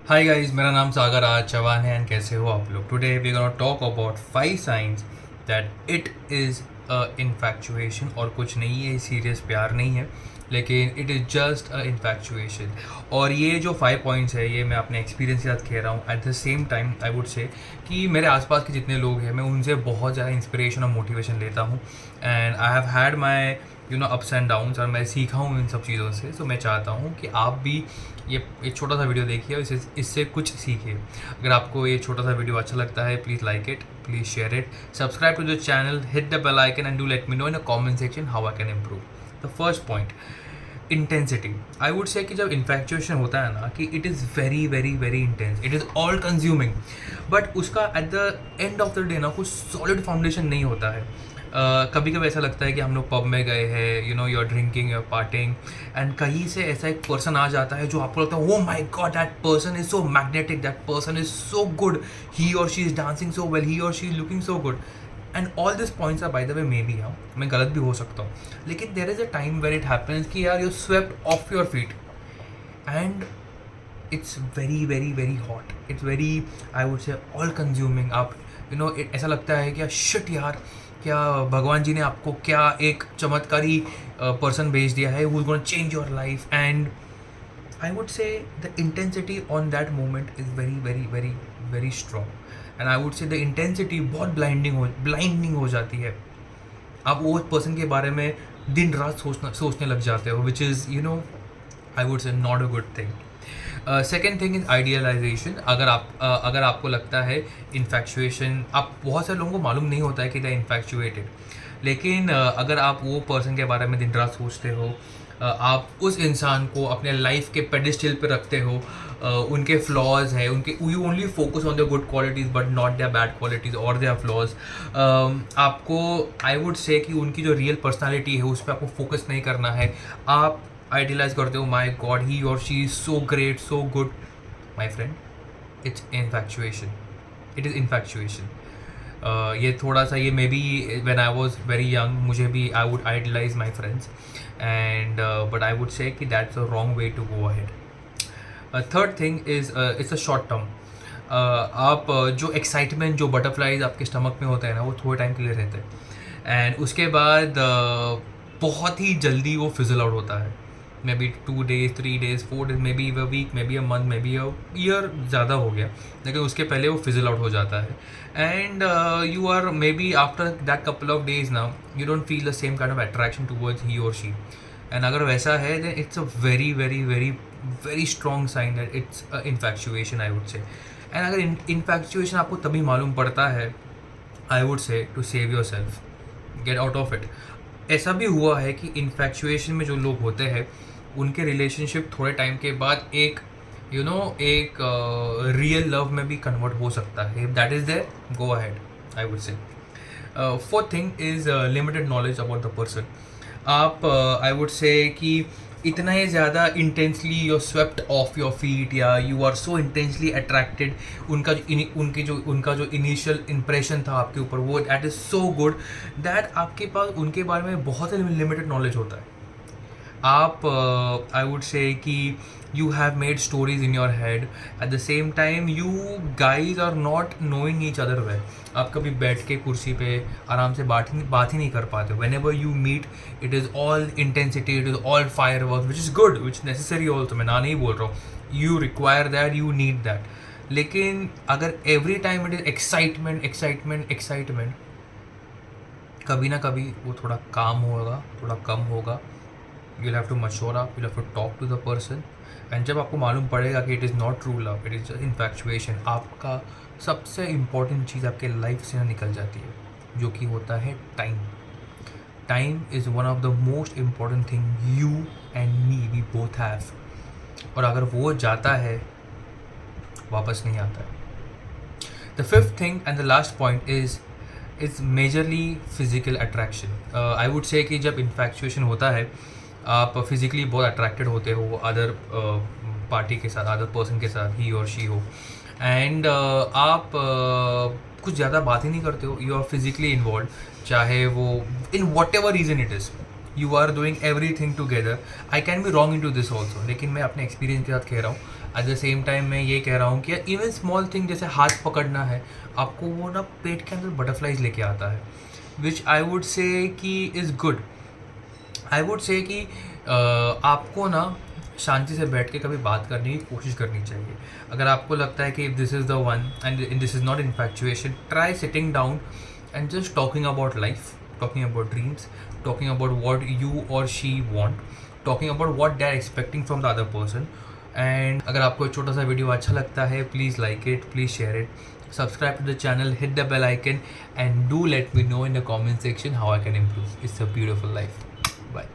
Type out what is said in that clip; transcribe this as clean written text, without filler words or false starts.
Hi guys, मेरा नाम सागर आज चौहान है एंड कैसे हो आप लोग। Today we gonna talk about 5 signs that it is a infatuation. और कुछ नहीं है, सीरियस प्यार नहीं है, लेकिन it is just a infatuation. और ये जो 5 पॉइंट्स है ये मैं अपने एक्सपीरियंस के साथ कह रहा हूँ। Eight the same time I would say कि मेरे आसपास के जितने लोग हैं मैं उनसे बहुत ज़्यादा इंस्पिरेशन और मोटिवेशन लेता हूँ। And I have had my ups and downs, और मैं सीखा हूँ इन सब चीज़ों से। सो मैं चाहता हूँ कि आप भी ये एक छोटा सा वीडियो देखिए और इससे कुछ सीखिए। अगर आपको ये छोटा सा वीडियो अच्छा लगता है, please like it, please share it, subscribe to the channel, hit the bell icon and do let me know in the comment section how I can improve. The first point, intensity. I would say कि जब infatuation होता है ना कि it is very very very intense, it is all consuming, but उसका at the end of the day ना कुछ solid foundation नहीं होता है। कभी कभी ऐसा लगता है कि हम लोग पब में गए हैं, you are drinking, you are partying, and कहीं से ऐसा एक पर्सन आ जाता है जो आपको लगता है वो my God that person is so magnetic, that person is so good, he or she is dancing so well, he or she is looking so good. And all this points are by the way maybe, हाँ मैं गलत भी हो सकता हूँ, लेकिन there is a time where it happens कि यार you swept off your feet and it's very very very hot, it's very, I would से ऑल कंज्यूमिंग। आप ऐसा लगता है कि शिट यार, क्या भगवान जी ने आपको क्या एक चमत्कारी पर्सन भेज दिया है, who is gonna change your life. And I would से the intensity on that moment is very very very very strong. And I would से द इंटेंसिटी बहुत ब्लाइंडिंग हो जाती है। आप वो पर्सन के बारे में दिन रात सोचने लग जाते हो, विच इज़ आई वुड से not a good thing. Second thing is idealisation. अगर आपको लगता है इन्फैक्चुएशन, आप बहुत सारे लोगों को मालूम नहीं होता है कि दे इन्फैक्चुएटेड, लेकिन अगर आप वो पर्सन के बारे में दिन रात सोचते हो, आप उस इंसान को अपने लाइफ के पेडिस्टल पे रखते हो, उनके फ्लॉज है, उनके you only focus on the good qualities but not there bad qualities और देयर फ्लॉज। आपको आई वुड से कि उनकी जो रियल पर्सनालिटी है उस पर आपको फोकस नहीं करना है। आप आइडियलाइज करते हो, माई God he or she is so great, so good. My friend, it's infatuation, it is infatuation. ये थोड़ा सा, ये maybe when I was very young, मुझे भी I would idolize my friends, and but I would say कि that's a wrong way to go ahead. Third thing is it's a short term. आप जो excitement, जो butterflies आपके stomach में होते हैं ना, वो थोड़े टाइम के लिए रहते हैं, एंड उसके बाद बहुत ही जल्दी वो फिजल आउट होता है। Maybe 2 days, 3 days, 4 days, maybe a week, maybe a month, maybe a year, ज़्यादा हो गया, लेकिन उसके पहले वो फिजल आउट हो जाता है। And you are maybe after that couple of days now you don't feel the same kind of attraction towards he or she. And अगर वैसा है then it's a very very very very strong sign that it's infatuation, I would say. And अगर infatuation आपको तभी मालूम पड़ता है, I would say to save yourself, get out of it. ऐसा भी हुआ है कि इन्फैक्चुएशन में जो लोग होते हैं उनके रिलेशनशिप थोड़े टाइम के बाद एक एक रियल लव में भी कन्वर्ट हो सकता है। If that is there, go ahead, I would say. Fourth thing is limited knowledge about the person. आप आई वुड से कि इतना ही ज़्यादा intensely you swept off your feet, या you are so intensely attracted, उनका जो initial impression था आपके ऊपर, वो that is so good that आपके पास उनके बारे में बहुत ही लिमिटेड नॉलेज होता है। आप आई वुड से कि you have made stories in your head, at the same time you guys are not knowing each other well. आप कभी बैठ के कुर्सी पे आराम से बात ही नहीं कर पाते। Whenever you meet it is all intensity, it is all firework, which is good, which necessary also, मैं ना नहीं बोल रहा हूँ, you require that, you need that. लेकिन अगर every time it is excitement excitement excitement, कभी ना कभी वो थोड़ा काम होगा, थोड़ा कम होगा। you'll have to mature up, you'll have to talk to the person, and जब आपको मालूम पड़ेगा कि it is not true love, it is just infatuation, आपका सबसे इम्पॉर्टेंट चीज़ आपके लाइफ से ना निकल जाती है, जो कि होता है time. Time is one of the most important thing you and me we both have, और अगर वो जाता है वापस नहीं आता है। The fifth thing and the last point is majorly physical attraction. I would say कि जब इन्फैक्चुएशन होता है आप फिज़िकली बहुत अट्रैक्टेड होते हो अदर पार्टी के साथ, अदर पर्सन के साथ, ही और शी हो, एंड आप कुछ ज़्यादा बात ही नहीं करते हो, यू आर फिजिकली इन्वॉल्व, चाहे वो in whatever reason it is, you are doing everything together. I can be wrong in to this also, लेकिन मैं अपने एक्सपीरियंस के साथ कह रहा हूँ, एट द सेम टाइम मैं ये कह रहा हूँ कि इवन स्मॉल थिंग जैसे हाथ पकड़ना है, आपको वो ना पेट के अंदर बटरफ्लाइज लेके आता है, विच आई वुड से कि is good. I would say कि आपको ना शांति से बैठ के कभी बात करने की कोशिश करनी चाहिए। अगर आपको लगता है कि this is the one and this is not infatuation, try sitting down and just talking about life, talking about dreams, talking about what you or she want, talking about what they are expecting from the other person. And अगर आपको एक छोटा सा video अच्छा लगता है, please like it, please share it, subscribe to the channel, hit the bell icon, and do let me know in the comment section how I can improve. It's a beautiful life. Bye.